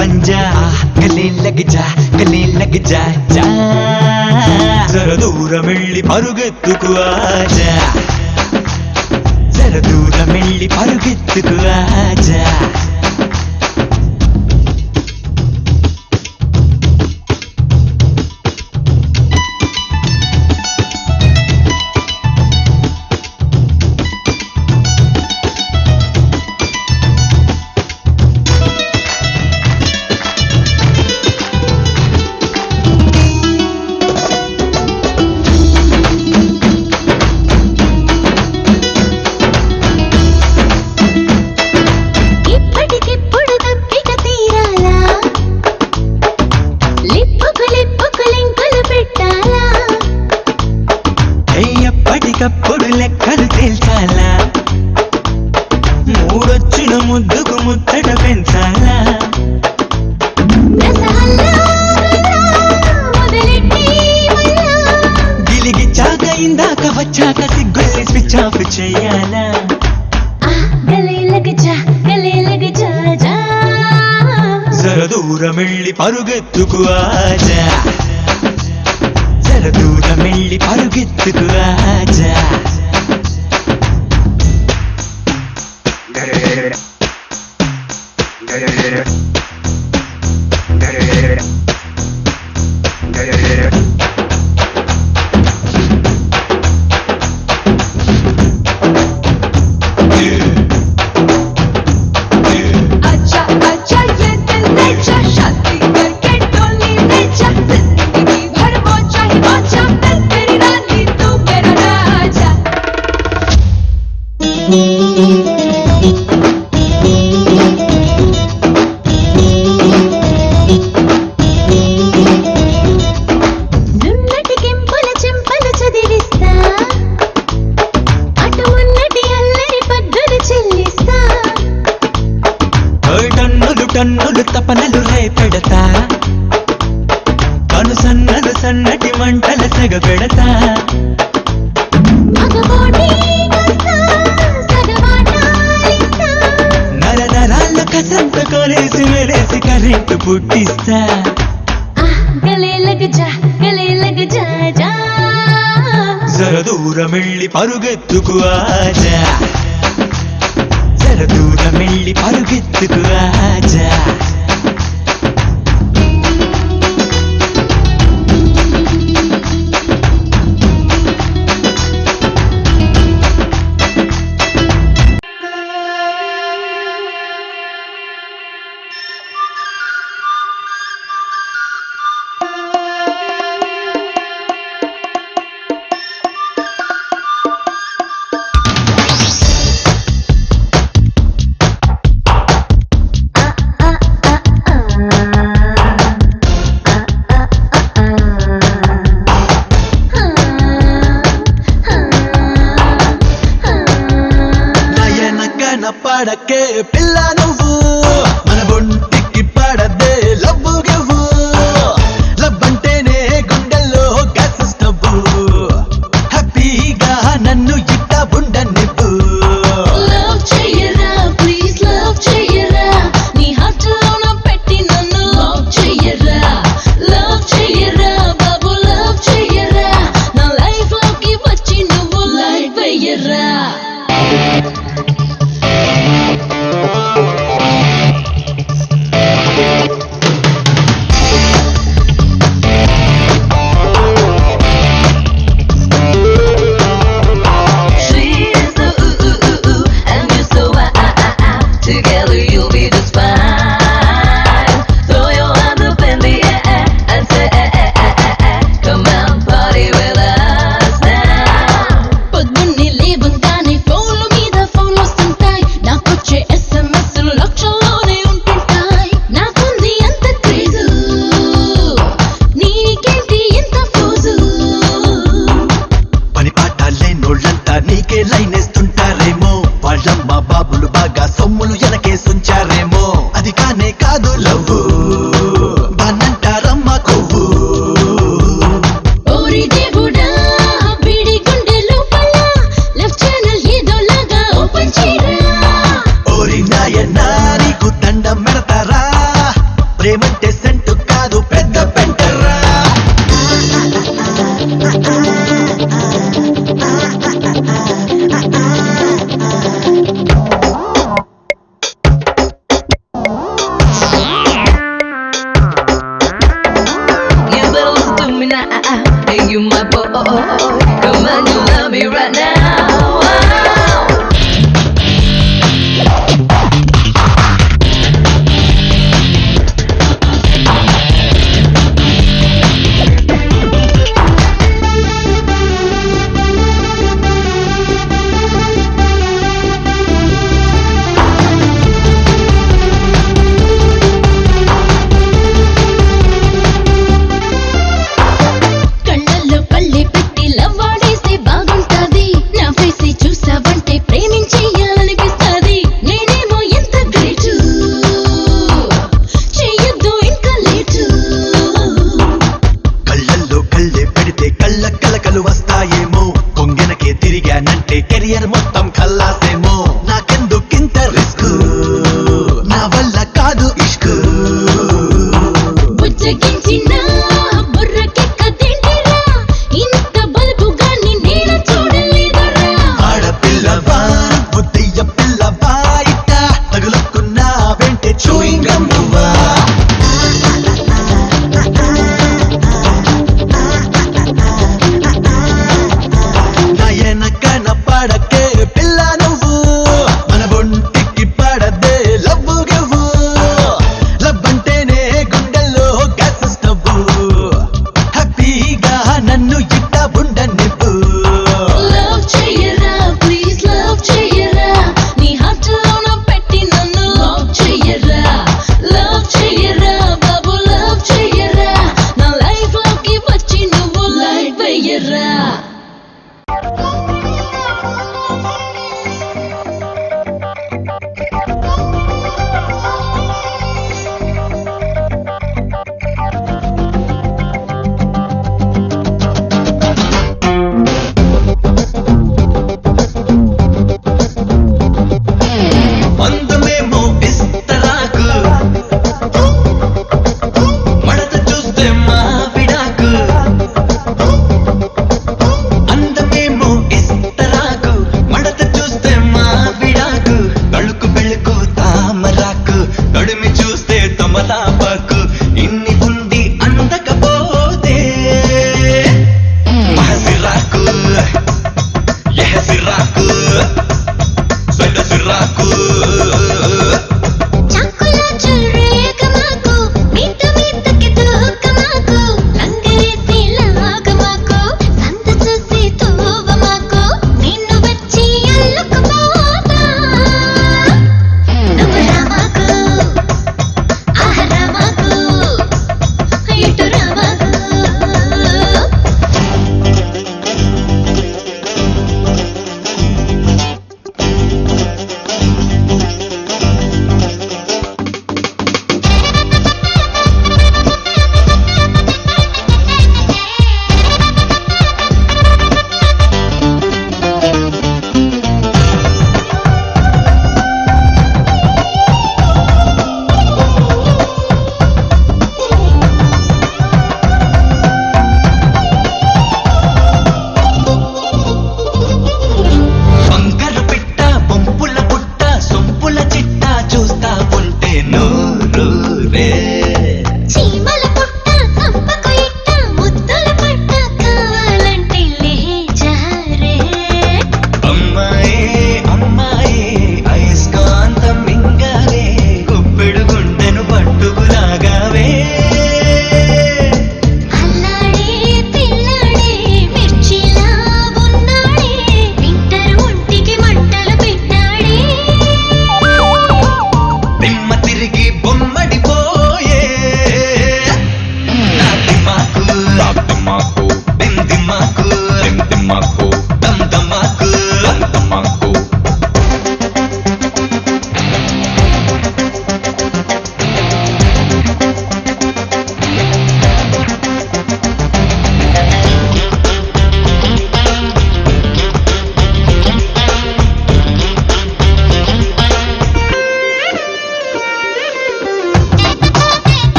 पंजा गले लग जा जा जरा दूर मेल्ली परुगెత్తుకు आजा जरा दूर मेल्ली परुगెత్తుకు आजा ఎప్పటికప్పుడు లెక్కలు తేల్చాలా మూడొచ్చిన ముద్దుకు ముచ్చట పెంచాలా గిలిగిచ్చాక ఇందాక వచ్చాక సిగ్గుల్ని స్విచ్ ఆఫ్ చెయ్యాలా జర దూరమెళ్ళి పరుగెత్తుకు ఆజా जरा दूर मेल्ली परुगెత్తుకు आजा టన్నులు తపనలు రేపెడతా కను సన్నలు సన్నటి మంటల సెగ పెడతా నరనరాళ్ళ కసంత కొలేసి మెరేసి కరెంటు పుట్టిస్తా జర దూరమెళ్ళి పరుగెత్తుకు ఆజా जरा दूर मेल्ली परुगెత్తుకు आजा పడకే పిల్ల నువ్వు మన బొంటికి పడదే లవ్వు గివ్వు లవ్వంటేనే గుండెల్లో గ్యాస్ స్టవ్ హ్యాపీగా నన్ను ఇట్ట ఉండనివ్వు లవ్ చెయ్యరా ప్లీజ్ లవ్ చెయ్యరా నీ హార్ట్ లోన పెట్టి నన్ను లవ్ చెయ్యరా బాబు లవ్ చెయ్యరా నా లైఫ్ లోకి వచ్చి నువ్వు లైఫ్ వెయ్యరా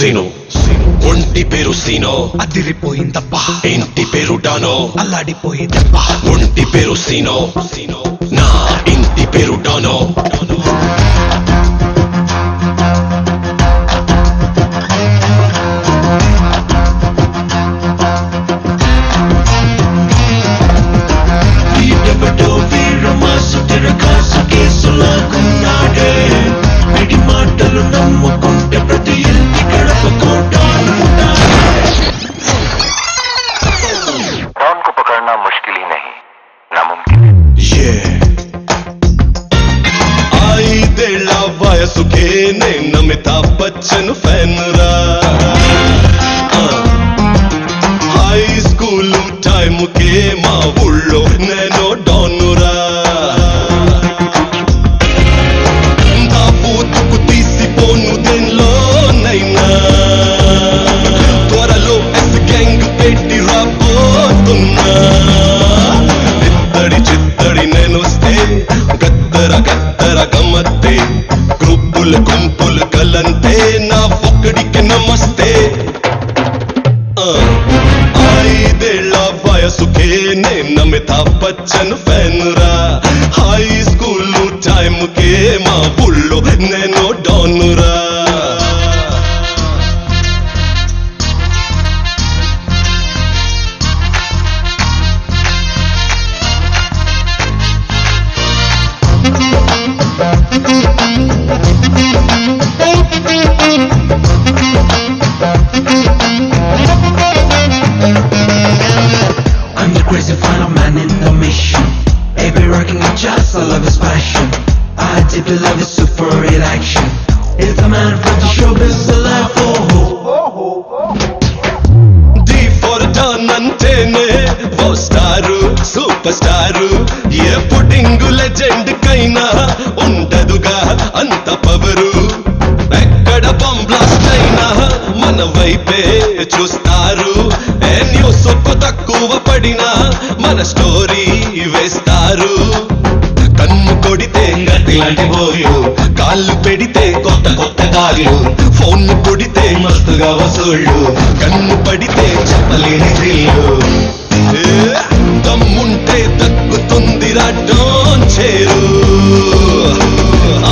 సీను ఒంటి పేరు సీనో అదిరిపోయిందబ్బా ఇంటి పేరు డానో అల్లాడిపోయిందబ్బా ఒంటి పేరు సీనో నా ఇంటి పేరు డానో వీడెవడో వీరమాసు తిరగాసు కేసులాగున్నాడే పిడి మాటలు నమ్ముకుంటే ప్రతి ఇంటి గడప కోటానుంటాడే डॉन को पकड़ना मुश्किल ही नहीं नामुमकिन ఐదేళ్ల వయసుకే నేను అమితాబ్ బచ్చన్ ఫ్యాన్ రా హై స్కూల్ టైముకే మా ఊళ్ళో నేను డానురా దాపూతుకు తీసిపోను దేనిలోనైనా త్వరలో ఎస్ గ్యాంగ్ పెట్టి రాబోతున్నా ఇత్తడి చిత్తడి నేనొస్తే గద్దర గద్దర గమ్మత్తే గ్రూపులు గుంపులు కలంతే నా ఒక్కడికి నమస్తే ఐదేళ్ల వయసుకే నేను అమితాబ్ బచ్చన్ ఫ్యాన్ రా హై స్కూల్ టైముకే మా ఊళ్ళో నేను డానురా I'm the crazy final man in the mission. Every rocking it just I love his passion. I deeply love his super hit action. It's the man from the showbiz alive. D for don అంటేనే ఓ star super star ఏ పుట్టింగు legend కైనా ఉండదుగా అంత power ఎక్కడ bomb blast అయినా మన వైపే చూస్తారు ఏ న్యూస్ తక్కువ పడినా మన స్టోరీ వేస్తారు కన్ను కొడితే గట్టిలాంటి బోయు కాళ్ళు పెడితే కొత్త కొత్త గాలు ఫోన్ కొడితే మస్తుగా వసూళ్ళు కన్ను పడితే చెప్పలేని థ్రిల్లు దమ్ముంటే దక్కుతుందిరా డోన్ చేరు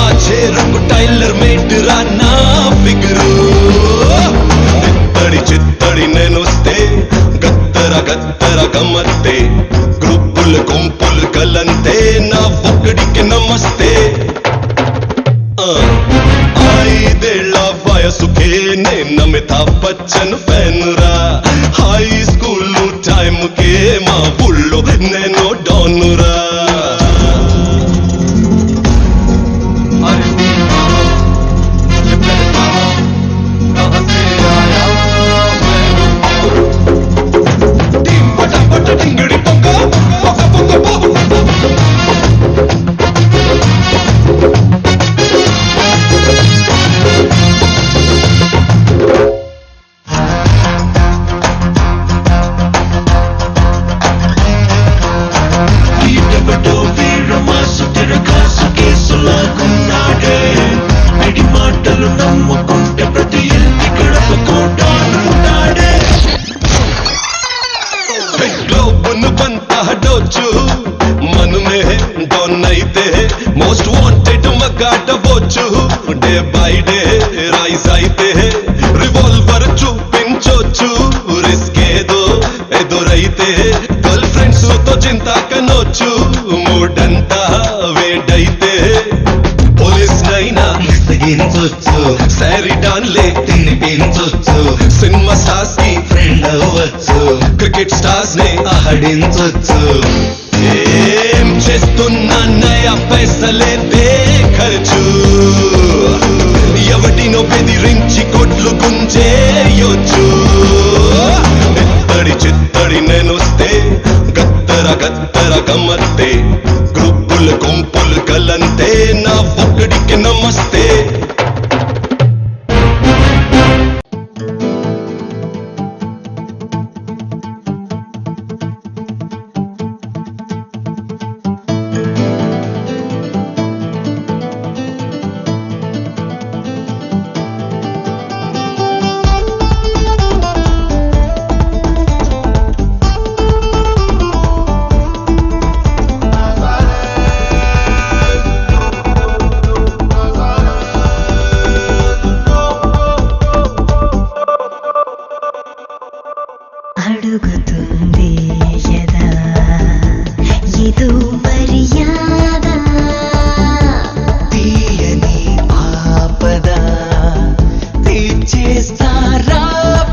ఆ చేరుకు టైలర్ మేట్ రా నా ఫిగరు చిత్తడి చిత్తడి నేనొస్తే గద్దర గద్దర గమ్మత్తే గ్రూపులు గుంపులు కలంతే నా ఒక్కడికి నమస్తే ఐదేళ్ల వయసుకే నేను అమితాబ్ బచ్చన్ ఫ్యాన్ రా హై స్కూల్ టైముకే మా ఊళ్ళో నేను డానురా టింగిడి పొక్క పొక్క పొక్క పొక్క వీడెవడో వీరమాసు తిరగాసు కేసులాగున్నాడే పిడి మాటలు నమ్ముకుంటే ప్రతి ఇంటి గడప కోటానుంటాడే గ్లోబును బంతా డోచు మనమే డౌన్ అయితే మోస్ట్ వాంటెడ్ మగాడవచ్చు డే బై డే రైజ్ అయితే రివాల్వర్ చూపించొచ్చు రిస్క్ ఏదో ఎదురైతే గర్ల్ ఫ్రెండ్స్ తో చింత కనొచ్చు మూడంతా వేడైతే పోలీస్ నైనా తగించొచ్చు సారిడాన్లే తినిపించొచ్చు సినిమా స్టార్స్ కి ఫ్రెండ్ అవ్వచ్చు క్రికెట్ స్టార్స్ నే ఆడించొచ్చు ఏం చేస్తున్నా నయా పైసలే ఖర్చు ఎవటినో బెదిరించి కొట్లు గుంజేయొచ్చు ఇత్తడి చిత్తడి నేనొస్తే గద్దర గద్దర గమ్మత్తే గ్రూపులు గుంపులు కలంతే నా ఒక్కడికి నమస్తే అడుగుతుంది యదా ఏదో మర్యాద తీయని ఆపద తీర్చేస్తారా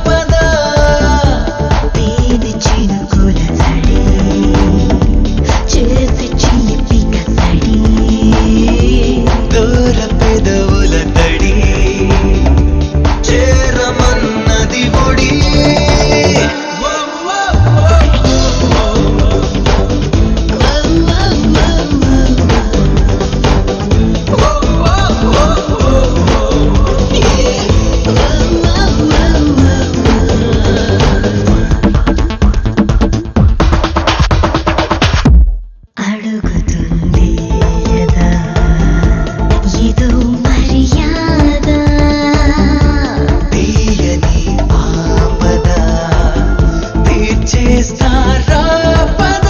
పద తేనె చినుకుల తడి చేసి చిలిపి కసడి దూర పెదవుల తడి చేరమన్నది ఒడి అడుగుతుంది యదా ఏదో మర్యాద తీయని ఆపద తీర్చేస్తారా పద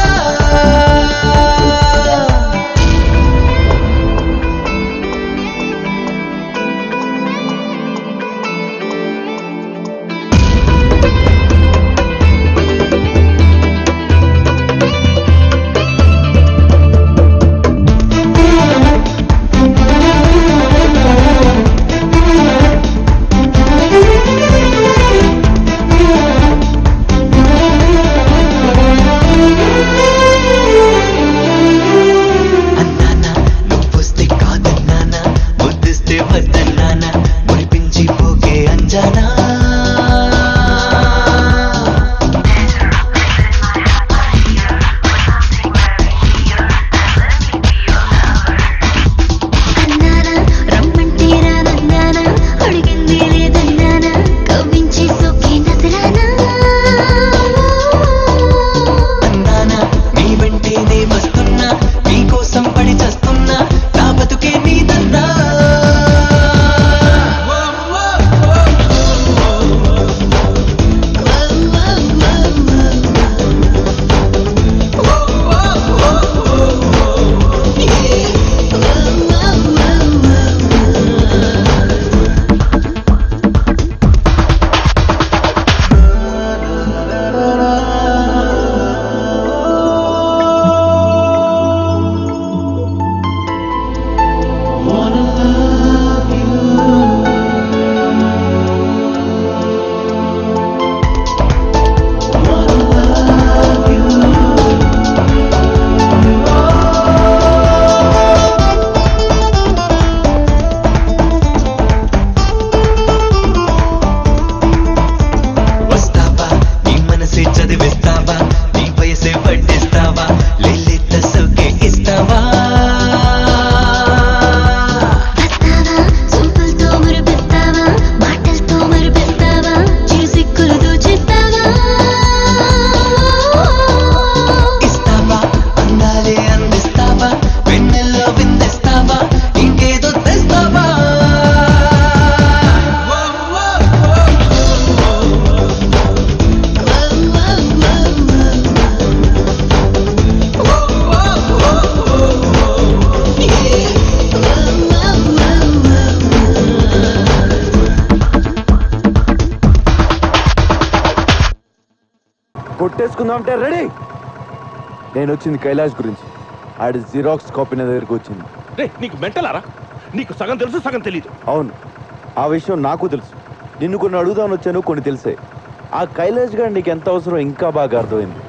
అన్నానా నువ్వొస్తే కాదన్నానా ముద్దిస్తే వద్దన్నానా మురిపించిపోకే అంజనా అన్నానా రమ్మంటే రానన్నానా అడిగింది లేదన్నానా కవ్వించి సొక్కి నజరానా అన్నానా నీ వెంటేనే వస్తున్నా నీకోసం పడి చస్తున్నా నా బతుకే నీదన్నా వస్తావా నీ మనసే చదివిస్తావా నీ వయసే పట్టిస్తావా లలిత సొకే ఇస్తావా వస్తావా చూపులతో మురిపిస్తావా మాటలతో మరిపిస్తావా చిరు సిక్కులు దోచిస్తావా ఇస్తావా అందాలే అందిస్తావా వెన్నెల్లో విందిస్తావా ఇంకేదో తెస్తావా కొట్టేసుకుందాం అంటే రెడీ. నేను వచ్చింది కైలాష్ గురించి. ఆడి జిరాక్స్ కాపీ నా దగ్గరికి వచ్చింది. రే నీకు మెంటలారా? నీకు సగం తెలుసు సగం తెలీదు. అవును, ఆ విషయం నాకు తెలుసు. నిన్ను కొన్ని అడుగుదామని వచ్చాను, కొన్ని తెలిసే. ఆ కైలాష్ గారు నీకు ఎంత అవసరం ఇంకా బాగా అర్థమైంది.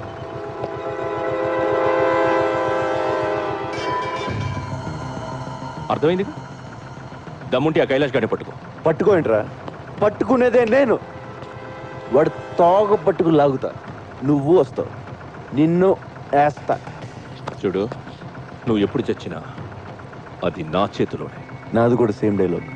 అర్థమైంది? దమ్ముంటే ఆ కైలాష్ గాడిని పట్టుకో. పట్టుకోండిరా, పట్టుకునేదే నేను. వాడు తోగ పట్టుకు లాగుతా, నువ్వు వస్తావు, నిన్ను వేస్తా. చూడు, నువ్వు ఎప్పుడు చచ్చినా అది నా చేతిలోనే. నాది కూడా సేమ్ డైలాగ్.